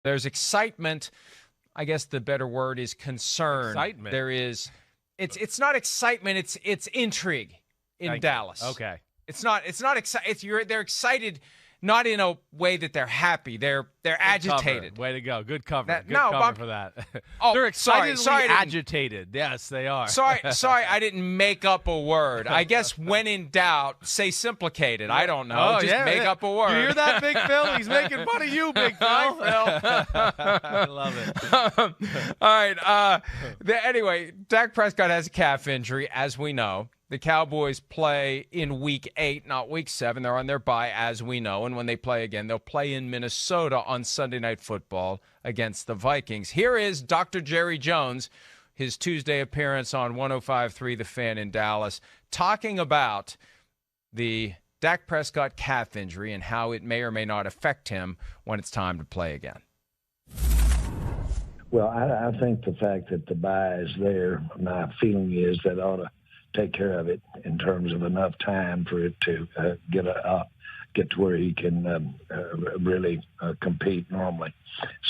There's excitement. I guess the better word is concern. Excitement. There is. It's not excitement. It's intrigue in Dallas. Okay. It's not excited. They're excited, not in a way that they're happy. They're agitated. Way to go. Good cover. Good no, cover for that. Oh, They're excitedly sorry, agitated. Yes, they are. Sorry, I didn't make up a word. I guess when in doubt, say simplicated. I don't know. Oh, Just make up a word. You hear that, Big Phil? He's making fun of you, Big Phil. I love it. All right. Anyway, Dak Prescott has a calf injury, as we know. The Cowboys play in Week 8, not Week 7. They're on their bye, as we know. And when they play again, they'll play in Minnesota on Sunday Night Football against the Vikings. Here is Dr. Jerry Jones, his Tuesday appearance on 105.3 The Fan in Dallas, talking about the Dak Prescott calf injury and how it may or may not affect him when it's time to play again. Well, I think the fact that the bye is there, my feeling is that ought to take care of it in terms of enough time for it to get to where he can really compete normally.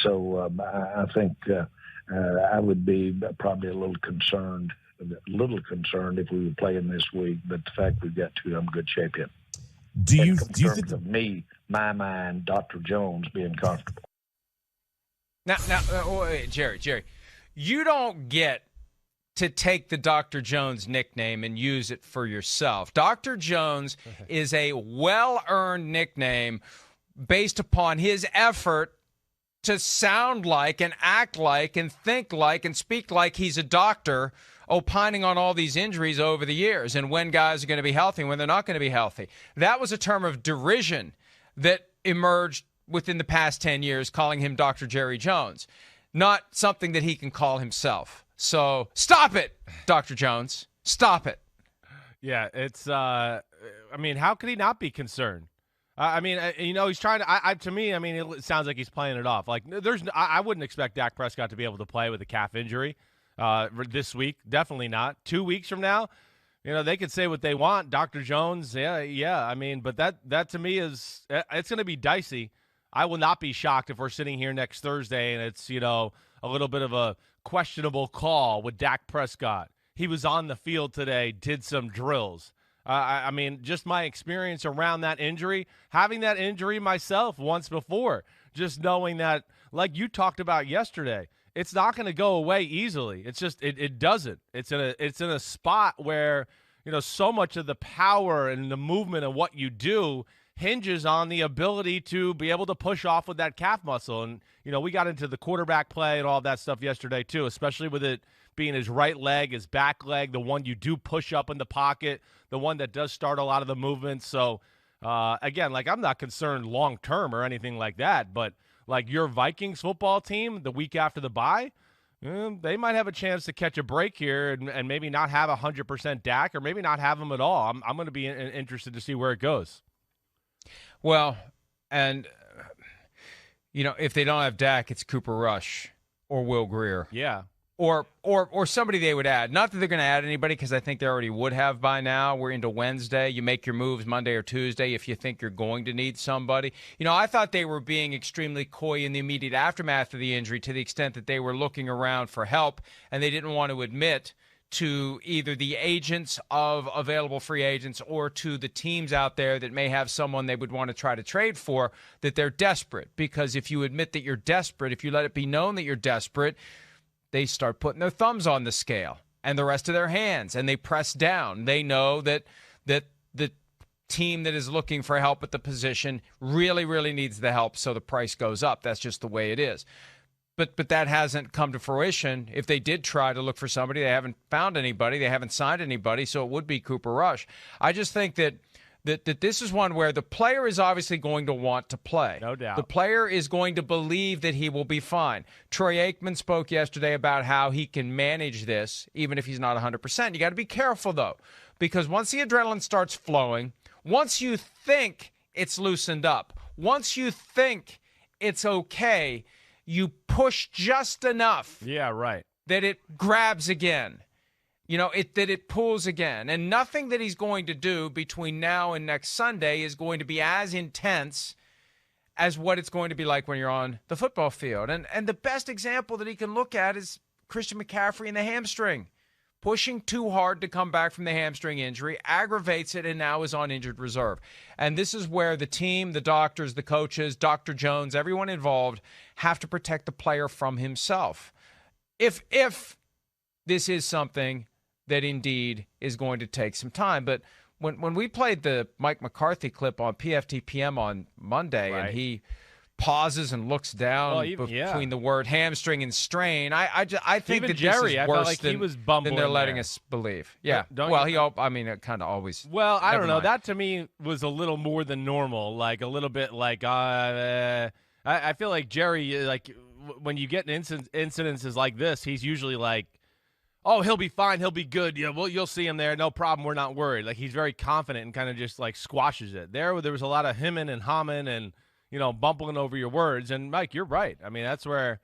So I think I would be probably a little concerned if we were playing this week. But the fact we've got two, I'm in good shape yet. Do you think of me, my mind, Dr. Jones being comfortable? Now, wait, Jerry, you don't get to take the Dr. Jones nickname and use it for yourself. Dr. Jones is a well-earned nickname based upon his effort to sound like and act like and think like and speak like he's a doctor, opining on all these injuries over the years and when guys are going to be healthy and when they're not going to be healthy. That was a term of derision that emerged within the past 10 years, calling him Dr. Jerry Jones, not something that he can call himself. So stop it, Dr. Jones. Stop it. Yeah, it's, I mean, how could he not be concerned? He's trying to, to me, it sounds like he's playing it off. Like, I wouldn't expect Dak Prescott to be able to play with a calf injury this week. Definitely not. 2 weeks from now, they could say what they want. Dr. Jones, yeah. But that to me it's going to be dicey. I will not be shocked if we're sitting here next Thursday and it's, a little bit of a questionable call with Dak Prescott. He was on the field today, did some drills. Just my experience around that injury, having that injury myself once before, just knowing that, like you talked about yesterday, it's not going to go away easily. It's just it doesn't. It's in a spot where, so much of the power and the movement of what you do hinges on the ability to be able to push off with that calf muscle. And, we got into the quarterback play and all that stuff yesterday too, especially with it being his right leg, his back leg, the one you do push up in the pocket, the one that does start a lot of the movements. So, again, I'm not concerned long-term or anything like that, but your Vikings football team the week after the bye, they might have a chance to catch a break here and maybe not have 100% Dak or maybe not have him at all. I'm going to be interested to see where it goes. Well, and, if they don't have Dak, it's Cooper Rush or Will Grier. Yeah. Or somebody they would add. Not that they're going to add anybody because I think they already would have by now. We're into Wednesday. You make your moves Monday or Tuesday if you think you're going to need somebody. I thought they were being extremely coy in the immediate aftermath of the injury to the extent that they were looking around for help and they didn't want to admit to either the agents of available free agents or to the teams out there that may have someone they would want to try to trade for, that they're desperate. Because if you admit that you're desperate, if you let it be known that you're desperate, they start putting their thumbs on the scale and the rest of their hands, and they press down. They know that the team that is looking for help at the position really, really needs the help, so the price goes up. That's just the way it is. But that hasn't come to fruition. If they did try to look for somebody, they haven't found anybody. They haven't signed anybody, so it would be Cooper Rush. I just think that this is one where the player is obviously going to want to play. No doubt. The player is going to believe that he will be fine. Troy Aikman spoke yesterday about how he can manage this, even if he's not 100%. You got to be careful, though, because once the adrenaline starts flowing, once you think it's loosened up, once you think it's okay, you push just enough. Yeah, right. That it grabs again. That it pulls again. And nothing that he's going to do between now and next Sunday is going to be as intense as what it's going to be like when you're on the football field. And the best example that he can look at is Christian McCaffrey and the hamstring. Pushing too hard to come back from the hamstring injury, aggravates it, and now is on injured reserve. And this is where the team, the doctors, the coaches, Dr. Jones, everyone involved have to protect the player from himself. If this is something that indeed is going to take some time. But when we played the Mike McCarthy clip on PFTPM on Monday, right, and he pauses and looks down between the word hamstring and strain, I think even that Jerry, this is I worse felt like he was bumbling than they're letting there. us believe. Yeah. It kind of always. Well, I don't know. mind. That to me was a little more than normal. Like a little bit like I feel like Jerry, like when you get incidences like this, he's usually like, oh, he'll be fine. He'll be good. Yeah, well, you'll see him there. No problem. We're not worried. Like he's very confident and kind of just like squashes it. There was a lot of hemming and hawing and, bumbling over your words. And Mike, you're right. I mean, that's where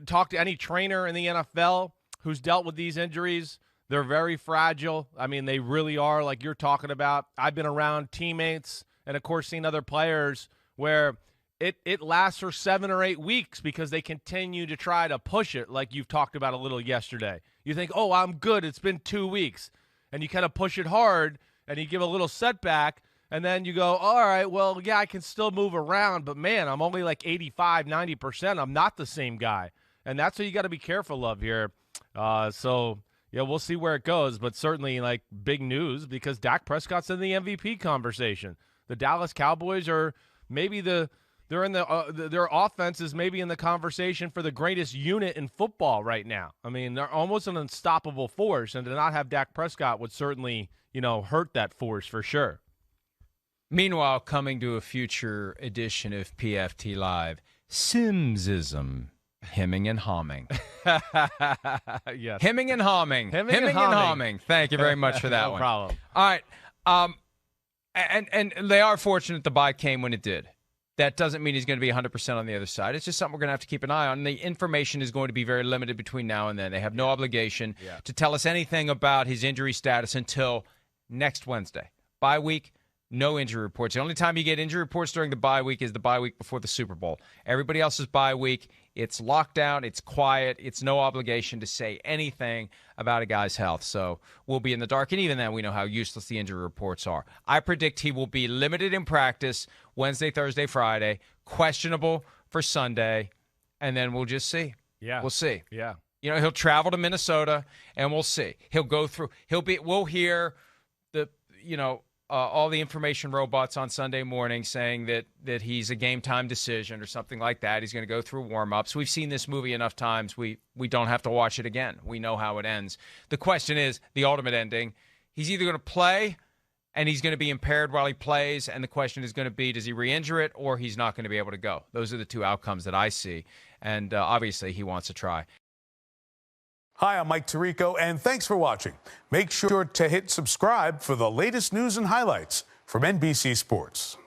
talk to any trainer in the NFL who's dealt with these injuries. They're very fragile. I mean, they really are, like you're talking about. I've been around teammates and, of course, seen other players where it lasts for 7 or 8 weeks because they continue to try to push it, like you've talked about a little yesterday. You think, oh, I'm good. It's been 2 weeks. And you kind of push it hard, and you give a little setback, and then you go, all right, well, yeah, I can still move around, but, man, I'm only like 85, 90%. I'm not the same guy. And that's what you got to be careful of here. Yeah, we'll see where it goes, but certainly, like, big news because Dak Prescott's in the MVP conversation. The Dallas Cowboys are maybe their offense is maybe in the conversation for the greatest unit in football right now. I mean, they're almost an unstoppable force, and to not have Dak Prescott would certainly, hurt that force for sure. Meanwhile, coming to a future edition of PFT Live, Simsism. Hemming and hawing. Yes. Hemming and hawing. Hemming and hawing. Thank you very much for that no one. No problem. All right. And they are fortunate the bye came when it did. That doesn't mean he's going to be 100% on the other side. It's just something we're going to have to keep an eye on. And the information is going to be very limited between now and then. They have no obligation to tell us anything about his injury status until next Wednesday. Bye week. No injury reports. The only time you get injury reports during the bye week is the bye week before the Super Bowl. Everybody else's bye week, it's lockdown, it's quiet, it's no obligation to say anything about a guy's health. So we'll be in the dark, and even then we know how useless the injury reports are. I predict he will be limited in practice Wednesday, Thursday, Friday, questionable for Sunday, and then we'll just see. Yeah. We'll see. Yeah. He'll travel to Minnesota, and we'll see. We'll hear all the information robots on Sunday morning saying that he's a game-time decision or something like that. He's going to go through warm-ups. We've seen this movie enough times. We don't have to watch it again. We know how it ends. The question is, the ultimate ending, he's either going to play and he's going to be impaired while he plays, and the question is going to be, does he re-injure it or he's not going to be able to go? Those are the two outcomes that I see, and obviously he wants to try. Hi, I'm Mike Tirico, and thanks for watching. Make sure to hit subscribe for the latest news and highlights from NBC Sports.